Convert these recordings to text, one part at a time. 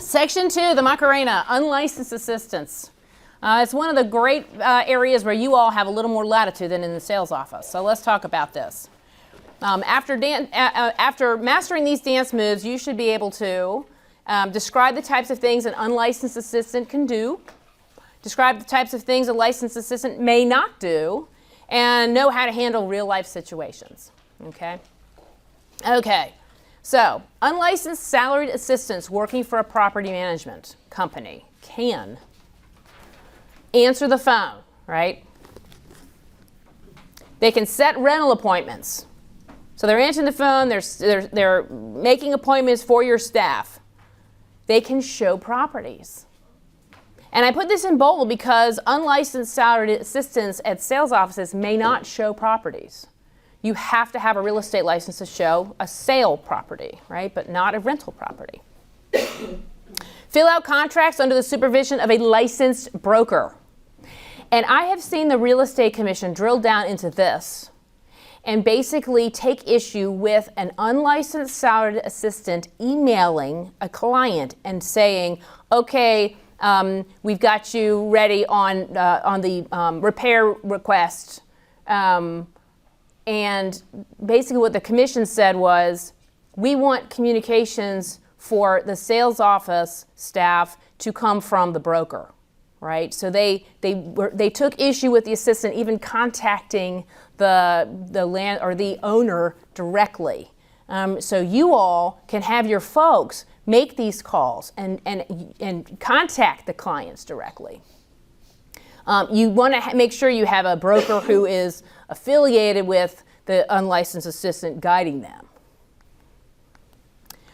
Section 2, the Macarena, unlicensed assistants. It's one of the great areas where you all have a little more latitude than in the sales office. So let's talk about this. After mastering these dance moves, you should be able to describe the types of things an unlicensed assistant can do, describe the types of things a licensed assistant may not do, and know how to handle real-life situations. Okay? Okay. So, unlicensed salaried assistants working for a property management company can answer the phone, right? They can set rental appointments. So they're answering the phone, they're making appointments for your staff. They can show properties. And I put this in bold because unlicensed salaried assistants at sales offices may not show properties. You have to have a real estate license to show a sale property, right? But not a rental property. Fill out contracts under the supervision of a licensed broker. And I have seen the Real Estate Commission drill down into this and basically take issue with an unlicensed salaried assistant emailing a client and saying, okay, we've got you ready on the repair request. And basically what the commission said was, we want communications for the sales office staff to come from the broker, right? So they took issue with the assistant even contacting the land or the owner directly. So you all can have your folks make these calls and contact the clients directly. You want to make sure you have a broker who is affiliated with the unlicensed assistant guiding them.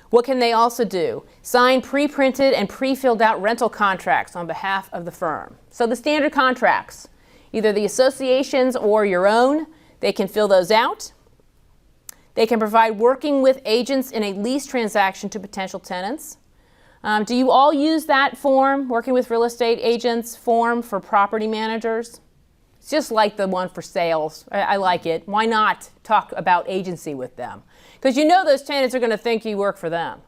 What can they also do? Sign pre-printed and pre-filled out rental contracts on behalf of the firm. So the standard contracts, either the association's or your own, they can fill those out. They can provide working with agents in a lease transaction to potential tenants. Do you all use that form, working with real estate agents form for property managers? It's just like the one for sales. I like it. Why not talk about agency with them? Because you know those tenants are going to think you work for them.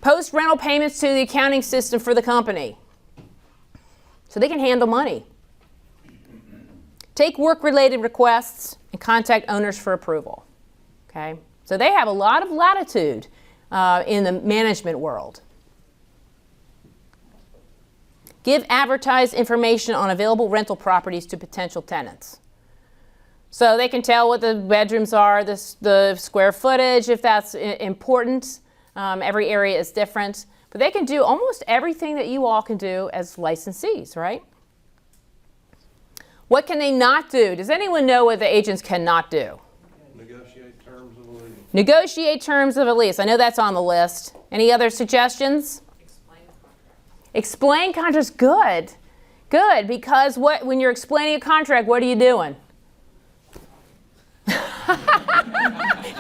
Post rental payments to the accounting system for the company so they can handle money. Take work-related requests and contact owners for approval. Okay? So they have a lot of latitude in the management world. Give advertised information on available rental properties to potential tenants. So they can tell what the bedrooms are, the square footage, if that's important. Every area is different. But they can do almost everything that you all can do as licensees, right? What can they not do? Does anyone know what the agents cannot do? Negotiate terms of a lease. Negotiate terms of a lease. I know that's on the list. Any other suggestions? Explain contracts. Good. Good, because when you're explaining a contract, what are you doing?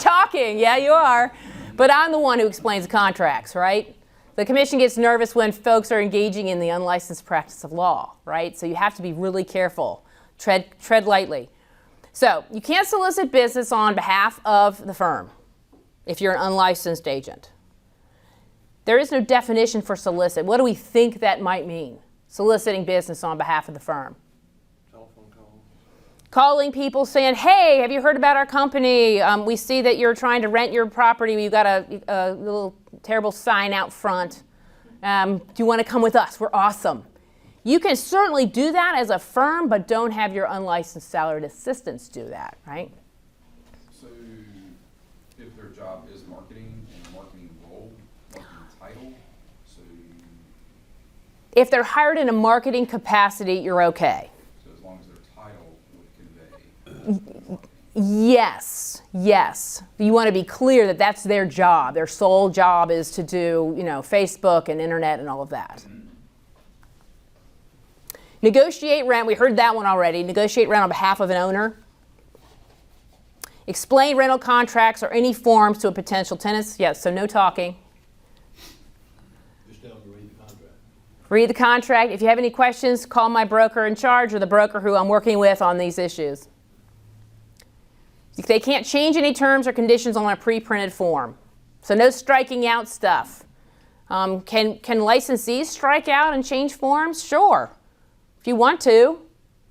Talking, yeah, you are. But I'm the one who explains the contracts, right? The commission gets nervous when folks are engaging in the unlicensed practice of law, right? So you have to be really careful. Tread lightly. So you can't solicit business on behalf of the firm if you're an unlicensed agent. There is no definition for solicit. What do we think that might mean? Soliciting business on behalf of the firm. Telephone calls. Calling people saying, hey, have you heard about our company? We see that you're trying to rent your property. We've got a little terrible sign out front. Do you want to come with us? We're awesome. You can certainly do that as a firm, but don't have your unlicensed salaried assistants do that, right? So if their job is marketing and a marketing role, marketing title, so if they're hired in a marketing capacity, you're okay. So as long as their title would convey. Yes, yes. You want to be clear that that's their job. Their sole job is to do, Facebook and internet and all of that. Negotiate rent, we heard that one already. Negotiate rent on behalf of an owner. Explain rental contracts or any forms to a potential tenant. Yes, so no talking. Just tell them to read the contract. Read the contract. If you have any questions, call my broker in charge or the broker who I'm working with on these issues. They can't change any terms or conditions on a pre-printed form. So no striking out stuff. Can licensees strike out and change forms? Sure. If you want to,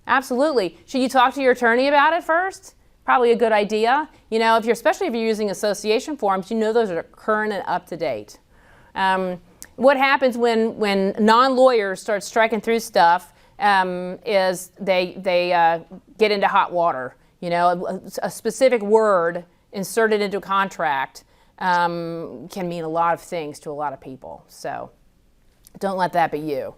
absolutely. Should you talk to your attorney about it first? Probably a good idea. You know, especially if you're using association forms, you know those are current and up to date. What happens when non-lawyers start striking through stuff is they get into hot water. You know, a specific word inserted into a contract can mean a lot of things to a lot of people. So don't let that be you.